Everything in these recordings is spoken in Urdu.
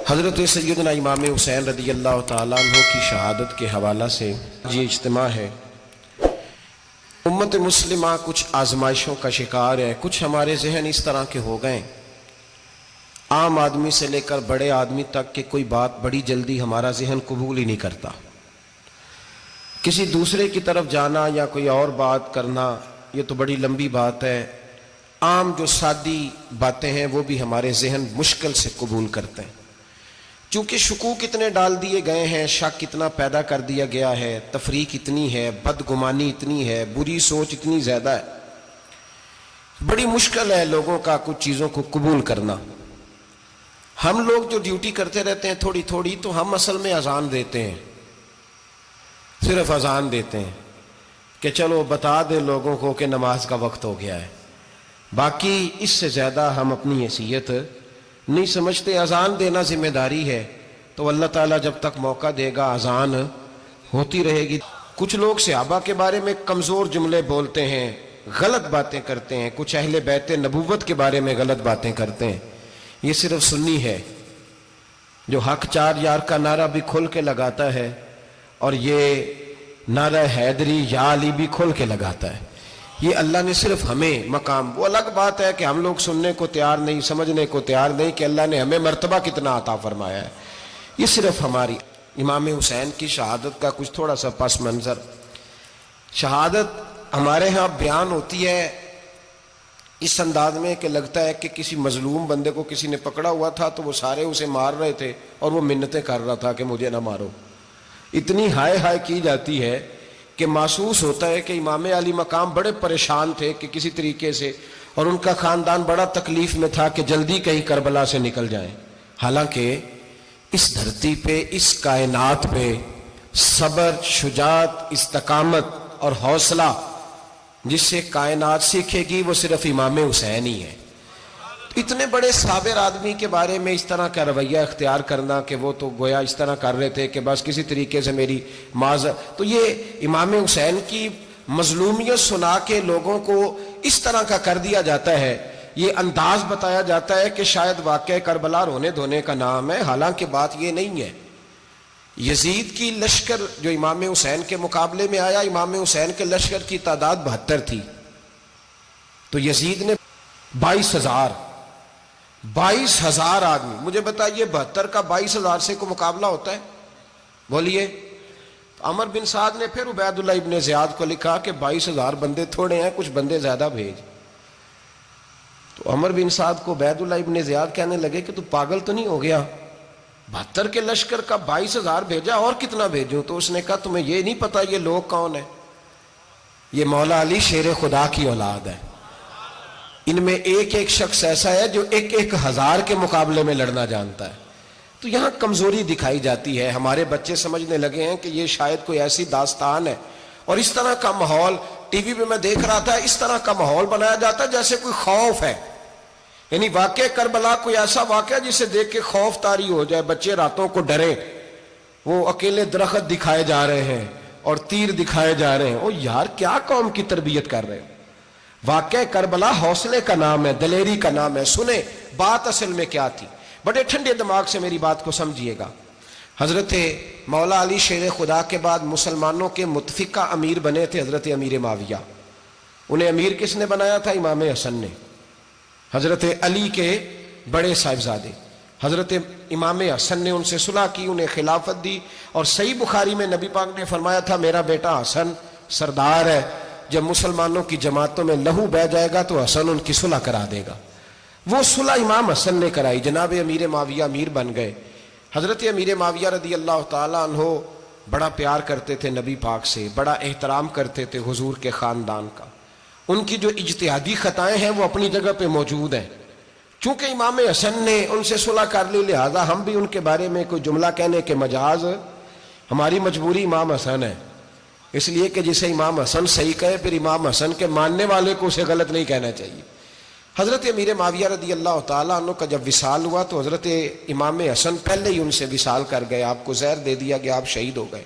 حضرت سیدنا امام حسین رضی اللہ تعالیٰ عنہ کی شہادت کے حوالہ سے یہ اجتماع ہے۔ امت مسلمہ کچھ آزمائشوں کا شکار ہے، کچھ ہمارے ذہن اس طرح کے ہو گئے، عام آدمی سے لے کر بڑے آدمی تک کہ کوئی بات بڑی جلدی ہمارا ذہن قبول ہی نہیں کرتا۔ کسی دوسرے کی طرف جانا یا کوئی اور بات کرنا یہ تو بڑی لمبی بات ہے، عام جو سادی باتیں ہیں وہ بھی ہمارے ذہن مشکل سے قبول کرتے ہیں، چونکہ شکوک اتنے ڈال دیے گئے ہیں، شک اتنا پیدا کر دیا گیا ہے، تفریق اتنی ہے، بدگمانی اتنی ہے، بری سوچ اتنی زیادہ ہے، بڑی مشکل ہے لوگوں کا کچھ چیزوں کو قبول کرنا۔ ہم لوگ جو ڈیوٹی کرتے رہتے ہیں تھوڑی تھوڑی، تو ہم اصل میں اذان دیتے ہیں، صرف اذان دیتے ہیں کہ چلو بتا دیں لوگوں کو کہ نماز کا وقت ہو گیا ہے، باقی اس سے زیادہ ہم اپنی حیثیت نہیں سمجھتے۔ اذان دینا ذمہ داری ہے، تو اللہ تعالیٰ جب تک موقع دے گا اذان ہوتی رہے گی۔ کچھ لوگ صحابہ کے بارے میں کمزور جملے بولتے ہیں، غلط باتیں کرتے ہیں، کچھ اہل بیت نبوت کے بارے میں غلط باتیں کرتے ہیں، یہ صرف سنی ہے جو حق چار یار کا نعرہ بھی کھل کے لگاتا ہے، اور یہ نعرہ حیدری یا علی بھی کھل کے لگاتا ہے۔ یہ اللہ نے صرف ہمیں مقام، وہ الگ بات ہے کہ ہم لوگ سننے کو تیار نہیں، سمجھنے کو تیار نہیں کہ اللہ نے ہمیں مرتبہ کتنا عطا فرمایا ہے۔ یہ صرف ہماری امام حسین کی شہادت کا کچھ تھوڑا سا پس منظر۔ شہادت ہمارے ہاں بیان ہوتی ہے اس انداز میں کہ لگتا ہے کہ کسی مظلوم بندے کو کسی نے پکڑا ہوا تھا تو وہ سارے اسے مار رہے تھے اور وہ منتیں کر رہا تھا کہ مجھے نہ مارو، اتنی ہائے ہائے کی جاتی ہے کہ محسوس ہوتا ہے کہ امام علی مقام بڑے پریشان تھے کہ کسی طریقے سے، اور ان کا خاندان بڑا تکلیف میں تھا کہ جلدی کہیں کربلا سے نکل جائیں۔ حالانکہ اس دھرتی پہ، اس کائنات پہ صبر، شجاعت، استقامت اور حوصلہ جس سے کائنات سیکھے گی وہ صرف امام حسین ہی ہے۔ اتنے بڑے صابر آدمی کے بارے میں اس طرح کا رویہ اختیار کرنا کہ وہ تو گویا اس طرح کر رہے تھے کہ بس کسی طریقے سے میری تو یہ امام حسین کی مظلومیت سنا کے لوگوں کو اس طرح کا کر دیا جاتا ہے، یہ انداز بتایا جاتا ہے کہ شاید واقعہ کربلا رونے دھونے کا نام ہے، حالانکہ بات یہ نہیں ہے۔ یزید کی لشکر جو امام حسین کے مقابلے میں آیا، امام حسین کے لشکر کی تعداد 72 تھی، تو یزید نے 22,000 آدمی، مجھے بتائیے 72 کا 22,000 سے کو مقابلہ ہوتا ہے؟ بولیے۔ عمر بن سعد نے پھر عبید اللہ ابن زیاد کو لکھا کہ 22,000 بندے تھوڑے ہیں، کچھ بندے زیادہ بھیج۔ تو عمر بن سعد کو عبید اللہ ابن زیاد کہنے لگے کہ تو پاگل تو نہیں ہو گیا، 72 کے لشکر کا 22,000 بھیجا، اور کتنا بھیجوں؟ تو اس نے کہا تمہیں یہ نہیں پتا یہ لوگ کون ہیں؟ یہ مولا علی شیر خدا کی اولاد ہے، ان میں ایک ایک شخص ایسا ہے جو 1,000 کے مقابلے میں لڑنا جانتا ہے۔ تو یہاں کمزوری دکھائی جاتی ہے، ہمارے بچے سمجھنے لگے ہیں کہ یہ شاید کوئی ایسی داستان ہے، اور اس طرح کا ماحول ٹی وی پہ میں دیکھ رہا تھا، اس طرح کا ماحول بنایا جاتا ہے جیسے کوئی خوف ہے، یعنی واقع کربلا کوئی ایسا واقعہ جسے دیکھ کے خوف طاری ہو جائے، بچے راتوں کو ڈرے، وہ اکیلے درخت دکھائے جا رہے ہیں اور تیر دکھائے جا رہے ہیں۔ او یار کیا قوم کی تربیت کر رہے ہیں؟ واقعہ کربلا حوصلے کا نام ہے، دلیری کا نام ہے۔ سنیں بات اصل میں کیا تھی، بڑے ٹھنڈے دماغ سے میری بات کو سمجھیے گا۔ حضرت مولا علی شیر خدا کے بعد مسلمانوں کے متفقہ امیر بنے تھے حضرت امیر معاویہ۔ انہیں امیر کس نے بنایا تھا؟ امام حسن نے، حضرت علی کے بڑے صاحبزادے۔ حضرت امام حسن نے ان سے صلح کی، انہیں خلافت دی، اور صحیح بخاری میں نبی پاک نے فرمایا تھا میرا بیٹا حسن سردار ہے، جب مسلمانوں کی جماعتوں میں لہو بہ جائے گا تو حسن ان کی صلح کرا دے گا۔ وہ صلح امام حسن نے کرائی، جناب امیر معاویہ امیر بن گئے۔ حضرت امیر معاویہ رضی اللہ تعالیٰ عنہ بڑا پیار کرتے تھے نبی پاک سے، بڑا احترام کرتے تھے حضور کے خاندان کا، ان کی جو اجتہادی خطائیں ہیں وہ اپنی جگہ پہ موجود ہیں، چونکہ امام حسن نے ان سے صلح کر لی، لہذا ہم بھی ان کے بارے میں کوئی جملہ کہنے کے مجاز، ہماری مجبوری امام حسن ہے، اس لیے کہ جسے امام حسن صحیح کہے پھر امام حسن کے ماننے والے کو اسے غلط نہیں کہنا چاہیے۔ حضرت امیر معاویہ رضی اللہ تعالیٰ عنہ کا جب وصال ہوا تو حضرت امام حسن پہلے ہی ان سے وصال کر گئے، آپ کو زہر دے دیا گیا، آپ شہید ہو گئے۔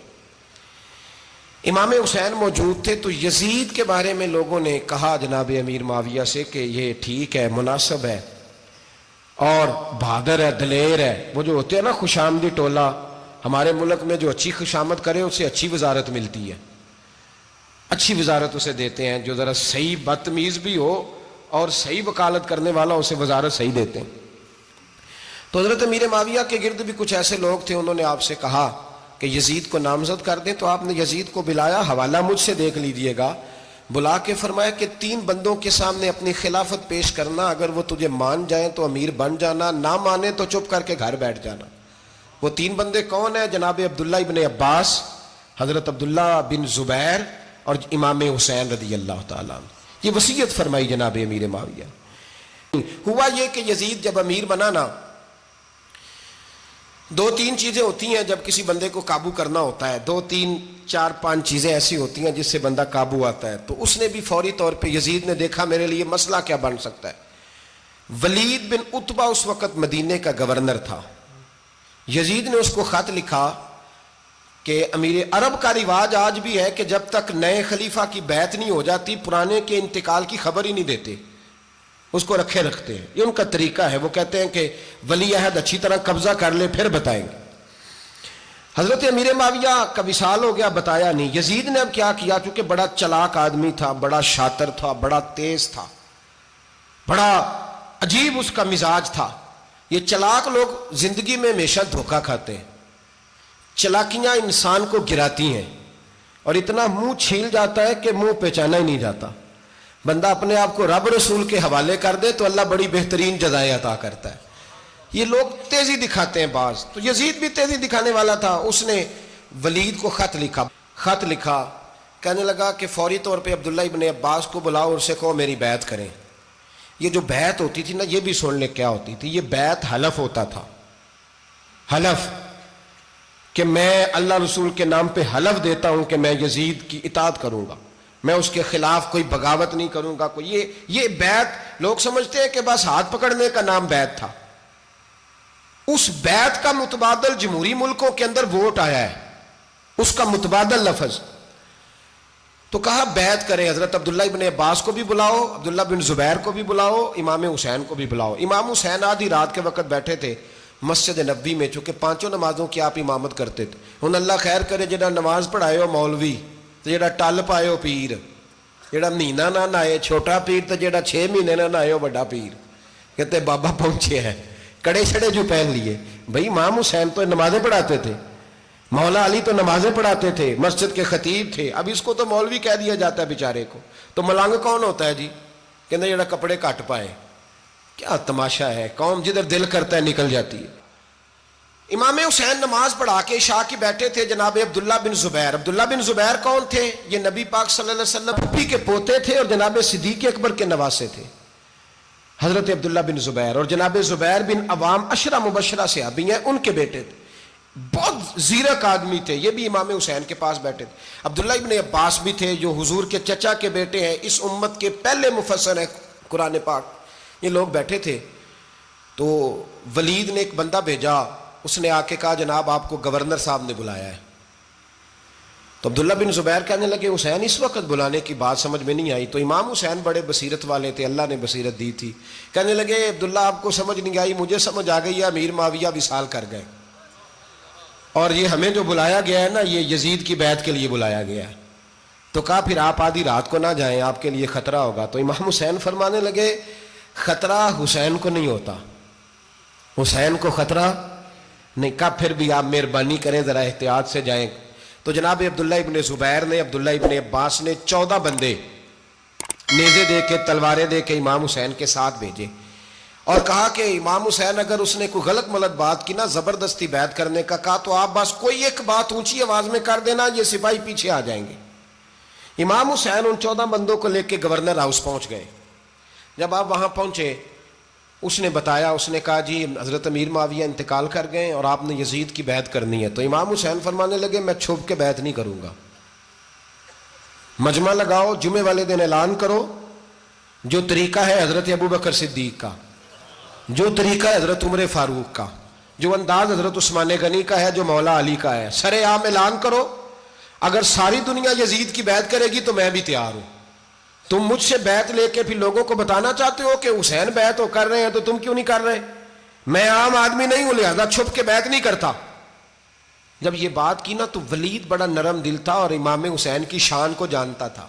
امام حسین موجود تھے، تو یزید کے بارے میں لوگوں نے کہا جناب امیر معاویہ سے کہ یہ ٹھیک ہے، مناسب ہے، اور بہادر ہے، دلیر ہے. وہ جو ہوتے ہیں نا خوش آمدی ٹولہ، ہمارے ملک میں جو اچھی خوشامد کرے اسے اچھی وزارت ملتی ہے، اچھی وزارت اسے دیتے ہیں. جو ذرا صحیح بدتمیز بھی ہو اور صحیح وکالت کرنے والا اسے وزارت صحیح دیتے ہیں. تو حضرت امیر معاویہ کے گرد بھی کچھ ایسے لوگ تھے، انہوں نے آپ سے کہا کہ یزید کو نامزد کر دیں. تو آپ نے یزید کو بلایا، حوالہ مجھ سے دیکھ لیجئے گا. بلا کے فرمایا کہ 3 بندوں کے سامنے اپنی خلافت پیش کرنا، اگر وہ تجھے مان جائیں تو امیر بن جانا، نہ مانے تو چپ کر کے گھر بیٹھ جانا. وہ 3 بندے کون ہیں؟ جناب عبداللہ ابن عباس، حضرت عبداللہ بن زبیر اور امام حسین رضی اللہ تعالیٰ عنہ. یہ وصیت فرمائی جناب امیر معاویہ. ہوا یہ کہ یزید جب امیر بنا نا، 2-3 چیزیں ہوتی ہیں جب کسی بندے کو قابو کرنا ہوتا ہے، 2-3-4-5 چیزیں ایسی ہوتی ہیں جس سے بندہ قابو آتا ہے. تو اس نے بھی فوری طور پہ، یزید نے دیکھا میرے لیے مسئلہ کیا بن سکتا ہے. ولید بن عتبہ اس وقت مدینے کا گورنر تھا. یزید نے اس کو خط لکھا کہ امیر عرب کا رواج آج بھی ہے کہ جب تک نئے خلیفہ کی بیعت نہیں ہو جاتی پرانے کے انتقال کی خبر ہی نہیں دیتے، اس کو رکھے رکھتے ہیں. یہ ان کا طریقہ ہے. وہ کہتے ہیں کہ ولی عہد اچھی طرح قبضہ کر لے پھر بتائیں گے. حضرت امیر معاویہ کا وصال ہو گیا، بتایا نہیں. یزید نے اب کیا کیا، چونکہ بڑا چلاک آدمی تھا، بڑا شاطر تھا، بڑا تیز تھا، بڑا عجیب اس کا مزاج تھا. یہ چلاک لوگ زندگی میں ہمیشہ دھوکہ کھاتے ہیں. چلاکیاں انسان کو گراتی ہیں اور اتنا منہ چھیل جاتا ہے کہ منہ پہچانا ہی نہیں جاتا. بندہ اپنے آپ کو رب رسول کے حوالے کر دے تو اللہ بڑی بہترین جزائیں عطا کرتا ہے. یہ لوگ تیزی دکھاتے ہیں بعض. تو یزید بھی تیزی دکھانے والا تھا. اس نے ولید کو خط لکھا کہنے لگا کہ فوری طور پہ عبداللہ ابن عباس کو بلاؤ اور اسے کہو میری بیعت کریں. یہ جو بیعت ہوتی تھی نا، یہ بھی سن لے کیا ہوتی تھی. یہ بیعت حلف ہوتا تھا. حلف کہ میں اللہ رسول کے نام پہ حلف دیتا ہوں کہ میں یزید کی اطاعت کروں گا، میں اس کے خلاف کوئی بغاوت نہیں کروں گا. یہ بیعت لوگ سمجھتے ہیں کہ بس ہاتھ پکڑنے کا نام بیعت تھا. اس بیعت کا متبادل جمہوری ملکوں کے اندر ووٹ آیا ہے، اس کا متبادل لفظ. تو کہا بیعت کرے. حضرت عبداللہ ابن عباس کو بھی بلاؤ، عبداللہ بن زبیر کو بھی بلاؤ، امام حسین کو بھی بلاؤ. امام حسین آدھی رات کے وقت بیٹھے تھے مسجد نبوی میں، چونکہ 5 نمازوں کی آپ امامت کرتے تھے. ہن اللہ خیر کرے جڑا نماز پڑھائے ہو مولوی تو جڑا ٹل پائے ہو پیر، جڑا مہینہ نہ نہائے چھوٹا پیر تو جڑا 6 مہینے نہ نہائے ہو بڑا پیر. کہتے بابا پہنچے ہیں، کڑے چھڑے جو پہن لیے. بھائی امام حسین تو نمازیں پڑھاتے تھے، مولا علی تو نمازیں پڑھاتے تھے، مسجد کے خطیب تھے. اب اس کو تو مولوی کہہ دیا جاتا ہے بیچارے کو. تو ملنگ کون ہوتا ہے جی؟ کہتے جڑا کپڑے کٹ پائے. کیا تماشا ہے، قوم جدھر دل کرتا ہے نکل جاتی ہے. امام حسین نماز پڑھا کے عشاء کی بیٹھے تھے جناب عبداللہ بن زبیر. عبداللہ بن زبیر کون تھے؟ یہ نبی پاک صلی اللہ علیہ وسلم پھپھی کے پوتے تھے اور جناب صدیق اکبر کے نواسے تھے. حضرت عبداللہ بن زبیر اور جناب زبیر بن عوام عشرہ مبشرہ صحابی ہیں، ان کے بیٹے تھے. بہت زیرک آدمی تھے. یہ بھی امام حسین کے پاس بیٹھے تھے. عبداللہ ابن عباس بھی تھے جو حضور کے چچا کے بیٹے ہیں، اس امت کے پہلے مفسر ہیں قرآن پاک. یہ لوگ بیٹھے تھے. تو ولید نے ایک بندہ بھیجا، اس نے آ کے کہا جناب آپ کو گورنر صاحب نے بلایا ہے. تو عبداللہ بن زبیر کہنے لگے حسین اس وقت بلانے کی بات سمجھ میں نہیں آئی. تو امام حسین بڑے بصیرت والے تھے، اللہ نے بصیرت دی تھی. کہنے لگے عبداللہ آپ کو سمجھ نہیں آئی، مجھے سمجھ آ گئی ہے، امیر معاویہ وصال کر گئے اور یہ ہمیں جو بلایا گیا ہے نا یہ یزید کی بیعت کے لیے بلایا گیا ہے. تو کہا پھر آپ آدھی رات کو نہ جائیں، آپ کے لیے خطرہ ہوگا. تو امام حسین فرمانے لگے خطرہ حسین کو نہیں ہوتا، حسین کو خطرہ نہیں. کہا پھر بھی آپ مہربانی کریں ذرا احتیاط سے جائیں. تو جناب عبداللہ ابن زبیر نے، عبداللہ ابن عباس نے 14 بندے نیزے دے کے تلواریں دے کے امام حسین کے ساتھ بھیجے اور کہا کہ امام حسین اگر اس نے کوئی غلط ملت بات کی نا زبردستی بیعت کرنے کا کہا تو آپ بس کوئی ایک بات اونچی آواز میں کر دینا، یہ سپاہی پیچھے آ جائیں گے. امام حسین ان 14 بندوں کو لے کے گورنر ہاؤس پہنچ گئے. جب آپ وہاں پہنچے اس نے بتایا، اس نے کہا جی حضرت امیر معاویہ انتقال کر گئے اور آپ نے یزید کی بیعت کرنی ہے. تو امام حسین فرمانے لگے میں چھپ کے بیعت نہیں کروں گا. مجمع لگاؤ، جمعے والے دن اعلان کرو. جو طریقہ ہے حضرت ابو بکر صدیق کا، جو طریقہ ہے حضرت عمر فاروق کا، جو انداز حضرت عثمان غنی کا ہے، جو مولا علی کا ہے، سر عام اعلان کرو. اگر ساری دنیا یزید کی بیعت کرے گی تو میں بھی تیار ہوں. تم مجھ سے بیعت لے کے پھر لوگوں کو بتانا چاہتے ہو کہ حسین بیعت ہو کر رہے ہیں تو تم کیوں نہیں کر رہے؟ میں عام آدمی نہیں ہوں لہذا چھپ کے بیعت نہیں کرتا. جب یہ بات کی نا تو ولید بڑا نرم دل تھا اور امام حسین کی شان کو جانتا تھا.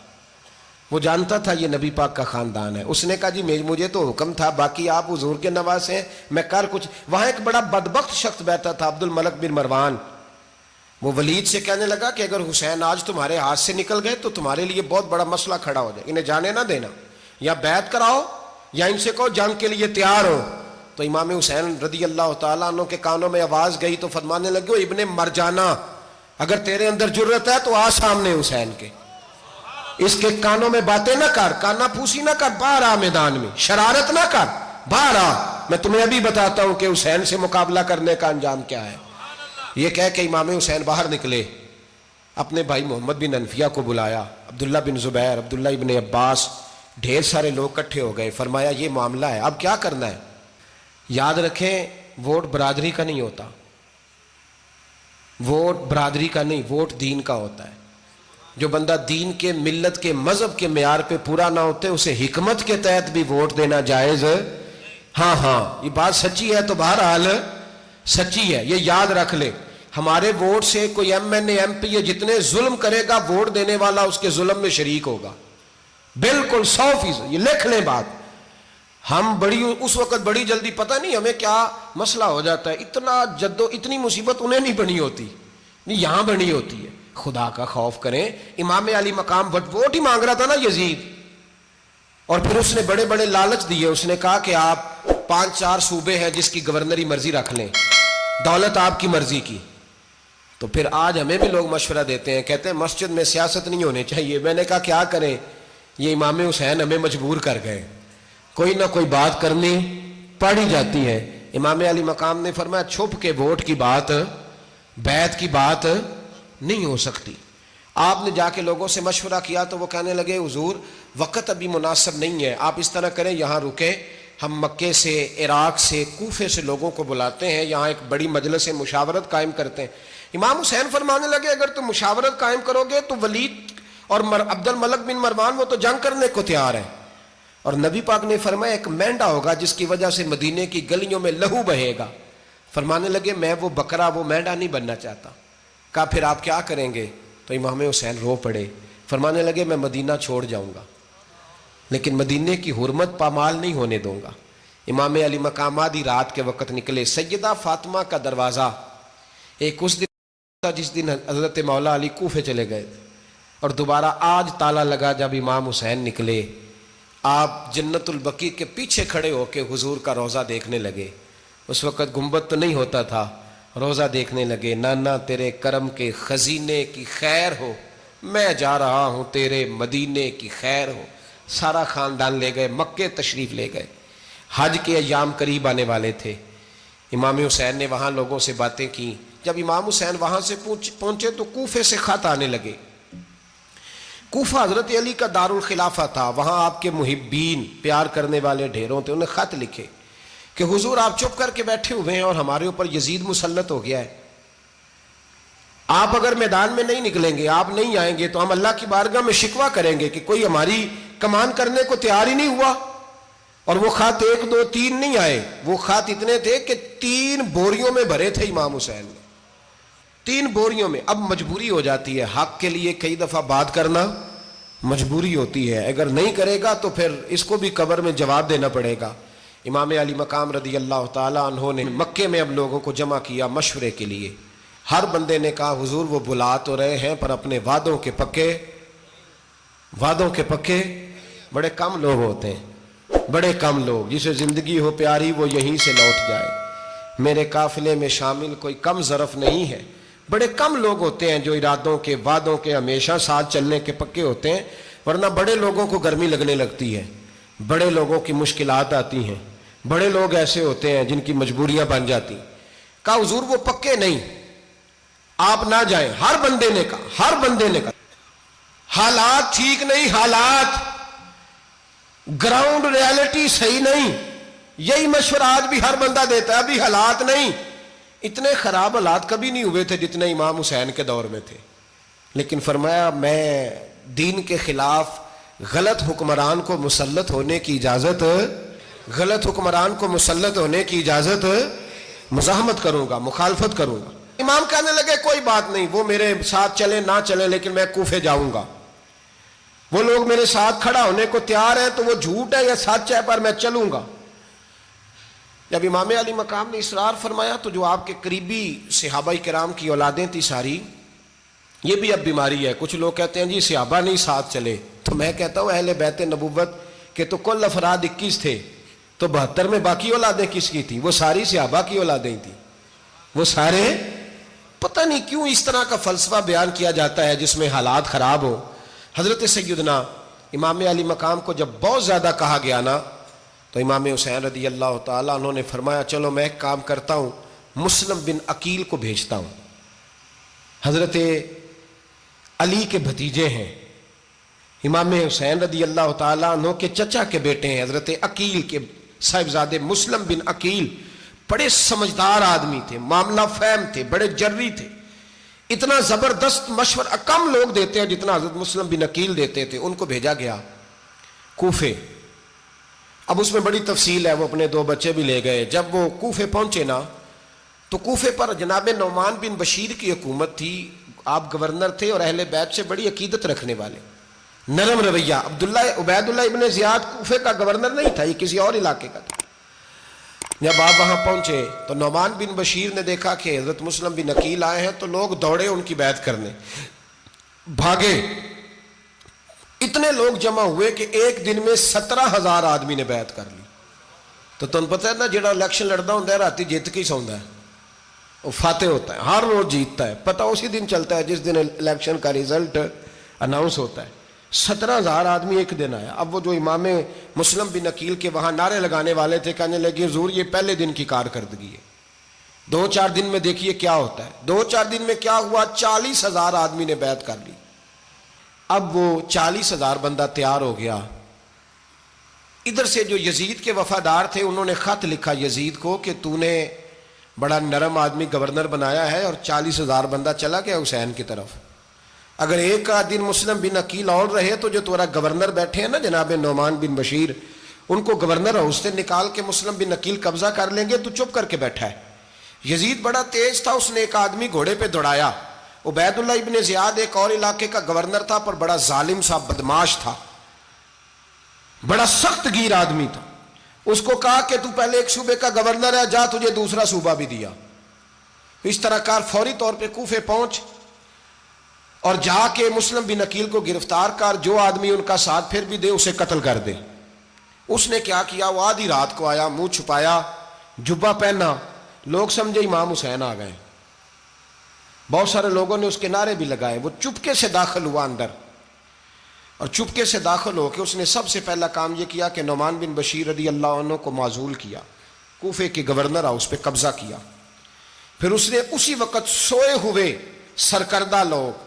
وہ جانتا تھا یہ نبی پاک کا خاندان ہے. اس نے کہا جی مجھے تو حکم تھا، باقی آپ حضور کے نواز ہیں، میں کر کچھ. وہاں ایک بڑا بدبخت شخص بیٹھا تھا، عبد الملک بن مروان. وہ ولید سے کہنے لگا کہ اگر حسین آج تمہارے ہاتھ سے نکل گئے تو تمہارے لیے بہت بڑا مسئلہ کھڑا ہو جائے، انہیں جانے نہ دینا، یا بیعت کراؤ یا ان سے کہو جنگ کے لیے تیار ہو. تو امام حسین رضی اللہ تعالیٰ عنہ کے کانوں میں آواز گئی تو فرمانے لگے ابن مرجانہ، اگر تیرے اندر جرت ہے تو آ سامنے حسین کے، اس کے کانوں میں باتیں نہ کر، کانا پھوسی نہ کر، باہر آ میدان میں، شرارت نہ کر، باہر آ، میں تمہیں ابھی بتاتا ہوں کہ حسین سے مقابلہ کرنے کا انجام کیا ہے. یہ کہہ کہ امام حسین باہر نکلے، اپنے بھائی محمد بن انفیہ کو بلایا، عبداللہ بن زبیر، عبداللہ ابن عباس، ڈھیر سارے لوگ اکٹھے ہو گئے. فرمایا یہ معاملہ ہے، اب کیا کرنا ہے. یاد رکھیں ووٹ برادری کا نہیں ہوتا، ووٹ برادری کا نہیں، ووٹ دین کا ہوتا ہے. جو بندہ دین کے، ملت کے، مذہب کے معیار پہ پورا نہ ہوتے اسے حکمت کے تحت بھی ووٹ دینا جائز. ہاں یہ بات سچی ہے تو بہرحال سچی ہے، یہ یاد رکھ لے. ہمارے ووٹ سے کوئی ایم این اے، ایم پی اے جتنے ظلم کرے گا، ووٹ دینے والا اس کے ظلم میں شریک ہوگا، بالکل 100%. یہ لکھ لیں بات. ہم اس وقت بڑی جلدی، پتہ نہیں ہمیں کیا مسئلہ ہو جاتا ہے، اتنی مصیبت انہیں نہیں بنی ہوتی، نہیں یہاں بنی ہوتی ہے. خدا کا خوف کریں. امام علی مقام ووٹ ہی مانگ رہا تھا نا یزید، اور پھر اس نے بڑے بڑے لالچ دیے. اس نے کہا کہ آپ 5-4 صوبے ہیں جس کی گورنری مرضی رکھ لیں، دولت آپ کی مرضی کی. تو پھر آج ہمیں بھی لوگ مشورہ دیتے ہیں، کہتے ہیں مسجد میں سیاست نہیں ہونی چاہیے. میں نے کہا کیا کریں، یہ امام حسین ہمیں مجبور کر گئے، کوئی نہ کوئی بات کرنی پڑ ہی جاتی ہے. امام علی مقام نے فرمایا چھپ کے ووٹ کی بات، بیعت کی بات نہیں ہو سکتی. آپ نے جا کے لوگوں سے مشورہ کیا تو وہ کہنے لگے حضور وقت ابھی مناسب نہیں ہے، آپ اس طرح کریں یہاں رکے، ہم مکے سے، عراق سے، کوفے سے لوگوں کو بلاتے ہیں، یہاں ایک بڑی مجلس مشاورت قائم کرتے ہیں. امام حسین فرمانے لگے اگر تم مشاورت قائم کرو گے تو ولید اور عبد الملک بن مروان وہ تو جنگ کرنے کو تیار ہیں، اور نبی پاک نے فرمایا ایک مینڈا ہوگا جس کی وجہ سے مدینے کی گلیوں میں لہو بہے گا. فرمانے لگے میں وہ بکرا، وہ مینڈا نہیں بننا چاہتا. کہا پھر آپ کیا کریں گے؟ تو امام حسین رو پڑے. فرمانے لگے میں مدینہ چھوڑ جاؤں گا لیکن مدینے کی حرمت پامال نہیں ہونے دوں گا. امام علی مقام آدھی رات کے وقت نکلے. سیدہ فاطمہ کا دروازہ ایک اس دن تھا جس دن حضرت مولا علی کوفے چلے گئے تھے، اور دوبارہ آج تالا لگا جب امام حسین نکلے. آپ جنت البقیع کے پیچھے کھڑے ہو کے حضور کا روضہ دیکھنے لگے. اس وقت گنبد تو نہیں ہوتا تھا، روضہ دیکھنے لگے. نانا تیرے کرم کے خزینے کی خیر ہو، میں جا رہا ہوں تیرے مدینے کی خیر ہو. سارا خاندان لے گئے، مکے تشریف لے گئے. حج کے ایام قریب آنے والے تھے. امام حسین نے وہاں لوگوں سے باتیں کی. جب امام حسین وہاں سے پہنچے تو کوفے سے خط آنے لگے. کوفہ حضرت علی کا دارالخلافہ تھا، وہاں آپ کے محبین، پیار کرنے والے ڈھیروں تھے. انہیں خط لکھے کہ حضور آپ چپ کر کے بیٹھے ہوئے ہیں اور ہمارے اوپر یزید مسلط ہو گیا ہے. آپ اگر میدان میں نہیں نکلیں گے، آپ نہیں آئیں گے تو ہم اللہ کی بارگاہ میں شکوہ کریں گے کہ کوئی ہماری کمان کرنے کو تیار ہی نہیں ہوا. اور وہ خط 1 2 3 نہیں آئے، وہ خط اتنے تھے کہ 3 بوریوں میں بھرے تھے امام حسین نے، 3 بوریوں میں. اب مجبوری ہو جاتی ہے، حق کے لیے کئی دفعہ بات کرنا مجبوری ہوتی ہے. اگر نہیں کرے گا تو پھر اس کو بھی قبر میں جواب دینا پڑے گا. امام علی مقام رضی اللہ تعالیٰ عنہ نے مکے میں اب لوگوں کو جمع کیا مشورے کے لیے. ہر بندے نے کہا حضور وہ بلا تو رہے ہیں پر اپنے وعدوں کے پکے. بڑے کم لوگ ہوتے ہیں، بڑے کم لوگ. جسے زندگی ہو پیاری وہ یہیں سے لوٹ جائے. میرے قافلے میں شامل کوئی کم ظرف نہیں ہے. بڑے کم لوگ ہوتے ہیں جو ارادوں کے، وعدوں کے، ہمیشہ ساتھ چلنے کے پکے ہوتے ہیں. ورنہ بڑے لوگوں کو گرمی لگنے لگتی ہے، بڑے لوگوں کی مشکلات آتی ہیں. بڑے لوگ ایسے ہوتے ہیں جن کی مجبوریاں بن جاتی. کہا حضور وہ پکے نہیں، آپ نہ جائیں. ہر بندے نے کہا حالات ٹھیک نہیں، حالات گراؤنڈ ریالٹی صحیح نہیں. یہی مشورہ آج بھی ہر بندہ دیتا ہے، ابھی حالات نہیں. اتنے خراب حالات کبھی نہیں ہوئے تھے جتنے امام حسین کے دور میں تھے. لیکن فرمایا میں دین کے خلاف غلط حکمران کو مسلط ہونے کی اجازت غلط حکمران کو مسلط ہونے کی اجازت مزاحمت کروں گا، مخالفت کروں گا۔ امام کہنے لگے کوئی بات نہیں، وہ میرے ساتھ چلے نہ چلے لیکن میں کوفے جاؤں گا، وہ لوگ میرے ساتھ کھڑا ہونے کو تیار ہیں تو وہ جھوٹ ہے یا سچ ہے پر میں چلوں گا۔ جب امام علی مقام نے اصرار فرمایا تو جو آپ کے قریبی صحابہ کرام کی اولادیں تھی ساری، یہ بھی اب بیماری ہے، کچھ لوگ کہتے ہیں جی صحابہ نہیں ساتھ چلے، تو میں کہتا ہوں اہل بیت نبوت کے تو کل افراد 21 تھے، تو 72 میں باقی اولادیں کس کی تھیں؟ وہ ساری صحابہ کی اولادیں تھیں، وہ سارے۔ پتہ نہیں کیوں اس طرح کا فلسفہ بیان کیا جاتا ہے جس میں حالات خراب ہو۔ حضرت سیدنا امام علی مقام کو جب بہت زیادہ کہا گیا نا تو امام حسین رضی اللہ تعالیٰ انہوں نے فرمایا چلو میں ایک کام کرتا ہوں، مسلم بن عقیل کو بھیجتا ہوں، حضرت علی کے بھتیجے ہیں، امام حسین رضی اللہ تعالیٰ عنہ کے چچا کے بیٹے ہیں، حضرت عقیل کے صاحبزادے مسلم بن عقیل بڑے سمجھدار آدمی تھے، معاملہ فہم تھے، بڑے جری تھے، اتنا زبردست مشورہ کم لوگ دیتے ہیں جتنا حضرت مسلم بن عقیل دیتے تھے۔ ان کو بھیجا گیا کوفے۔ اب اس میں بڑی تفصیل ہے، وہ اپنے 2 بچے بھی لے گئے۔ جب وہ کوفے پہنچے نا تو کوفے پر جناب نعمان بن بشیر کی حکومت تھی، آپ گورنر تھے اور اہل بیت سے بڑی عقیدت رکھنے والے، نرم رویہ۔ عبید اللہ ابن زیاد کوفے کا گورنر نہیں تھا، یہ کسی اور علاقے کا تھا۔ جب آپ وہاں پہنچے تو نعمان بن بشیر نے دیکھا کہ حضرت مسلم بن عقیل آئے ہیں تو لوگ دوڑے ان کی بیعت کرنے، بھاگے، اتنے لوگ جمع ہوئے کہ ایک دن میں 17,000 آدمی نے بیعت کر لی۔ تو تم پتہ ہے نا جڑا الیکشن لڑنا ہوتا ہے راتی جیت کے ہی سوندا ہے، وہ فاتح ہوتا ہے، ہر روز جیتتا ہے، پتہ اسی دن چلتا ہے جس دن الیکشن کا ریزلٹ اناؤنس ہوتا ہے۔ 17,000 آدمی ایک دن آیا۔ اب وہ جو امام مسلم بن عقیل کے وہاں نعرے لگانے والے تھے کہنے لگے حضور یہ پہلے دن کی کارکردگی ہے، 2-4 دن میں دیکھیے کیا ہوتا ہے۔ 2-4 دن میں کیا ہوا؟ 40,000 آدمی نے بیعت کر لی۔ اب وہ 40,000 بندہ تیار ہو گیا۔ ادھر سے جو یزید کے وفادار تھے انہوں نے خط لکھا یزید کو کہ تو نے بڑا نرم آدمی گورنر بنایا ہے اور 40,000 بندہ چلا گیا حسین کی طرف، اگر ایک دن مسلم بن عقیل اور رہے تو جو تمہارا گورنر بیٹھے ہیں نا جناب نعمان بن بشیر، ان کو گورنر ہاؤس سے نکال کے مسلم بن عقیل قبضہ کر لیں گے، تو چپ کر کے بیٹھا ہے۔ یزید بڑا تیز تھا، اس نے ایک آدمی گھوڑے پہ دوڑایا۔ عبید اللہ ابن زیاد ایک اور علاقے کا گورنر تھا پر بڑا ظالم سا بدماش تھا، بڑا سخت گیر آدمی تھا۔ اس کو کہا کہ تو پہلے ایک صوبے کا گورنر ہے، جا تجھے دوسرا صوبہ بھی دیا۔ اس طرح کار فوری طور پہ کوفے پہنچ اور جا کے مسلم بن عقیل کو گرفتار کر، جو آدمی ان کا ساتھ پھر بھی دے اسے قتل کر دے۔ اس نے کیا کیا؟ وہ آدھی رات کو آیا، منہ چھپایا، جبہ پہنا، لوگ سمجھے امام حسین آ گئے۔ بہت سارے لوگوں نے اس کے نعرے بھی لگائے۔ وہ چپکے سے داخل ہوا اندر، اور چپکے سے داخل ہو کے اس نے سب سے پہلا کام یہ کیا کہ نعمان بن بشیر رضی اللہ عنہ کو معزول کیا، کوفے کے گورنر ہاؤس پہ قبضہ کیا۔ پھر اس نے اسی وقت سوئے ہوئے سرکردہ لوگ،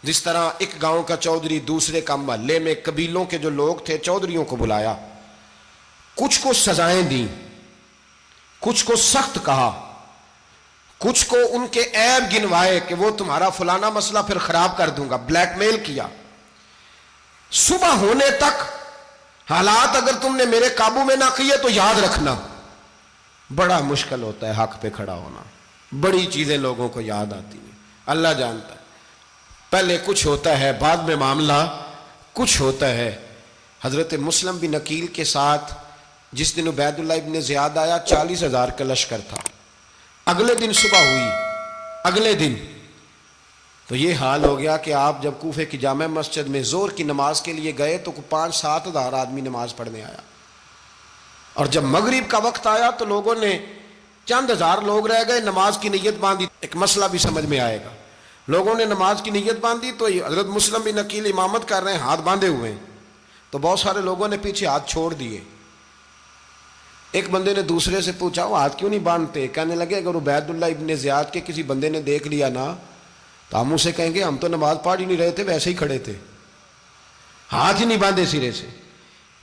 جس طرح ایک گاؤں کا چودھری دوسرے کا محلے میں قبیلوں کے جو لوگ تھے چودھریوں کو بلایا، کچھ کو سزائیں دیں، کچھ کو سخت کہا، کچھ کو ان کے عیب گنوائے کہ وہ تمہارا فلانا مسئلہ پھر خراب کر دوں گا، بلیک میل کیا۔ صبح ہونے تک حالات اگر تم نے میرے قابو میں نہ کیے تو یاد رکھنا بڑا مشکل ہوتا ہے حق پہ کھڑا ہونا، بڑی چیزیں لوگوں کو یاد آتی ہیں، اللہ جانتا ہے۔ پہلے کچھ ہوتا ہے، بعد میں معاملہ کچھ ہوتا ہے۔ حضرت مسلم بن عقیل کے ساتھ جس دن عبید اللہ ابن زیاد آیا 40,000 کا لشکر تھا۔ اگلے دن صبح ہوئی، اگلے دن تو یہ حال ہو گیا کہ آپ جب کوفے کی جامع مسجد میں ظہر کی نماز کے لیے گئے تو 5-7 ہزار آدمی نماز پڑھنے آیا، اور جب مغرب کا وقت آیا تو لوگوں نے چند ہزار لوگ رہ گئے، نماز کی نیت باندھی۔ ایک مسئلہ بھی سمجھ میں آئے گا، لوگوں نے نماز کی نیت باندھی تو حضرت مسلم بن عقیل امامت کر رہے ہیں، ہاتھ باندھے ہوئے ہیں، تو بہت سارے لوگوں نے پیچھے ہاتھ چھوڑ دیے۔ ایک بندے نے دوسرے سے پوچھا وہ ہاتھ کیوں نہیں باندھتے؟ کہنے لگے اگر عبید اللہ ابن زیاد کے کسی بندے نے دیکھ لیا نا تو ہم اسے کہیں گے ہم تو نماز پڑھ ہی نہیں رہے تھے، ویسے ہی کھڑے تھے، ہاتھ ہی نہیں باندھے سرے سے۔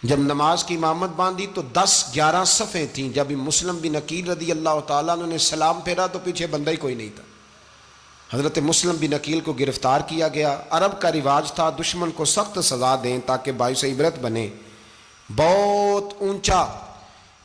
جب نماز کی امامت باندھی تو 10-11 صفیں تھیں۔ جب مسلم بن عقیل رضی اللہ تعالیٰ عنہ نے سلام پھیرا تو پیچھے بندہ ہی کوئی نہیں تھا۔ حضرت مسلم بن عقیل کو گرفتار کیا گیا۔ عرب کا رواج تھا دشمن کو سخت سزا دیں تاکہ باعث عبرت بنے۔ بہت اونچا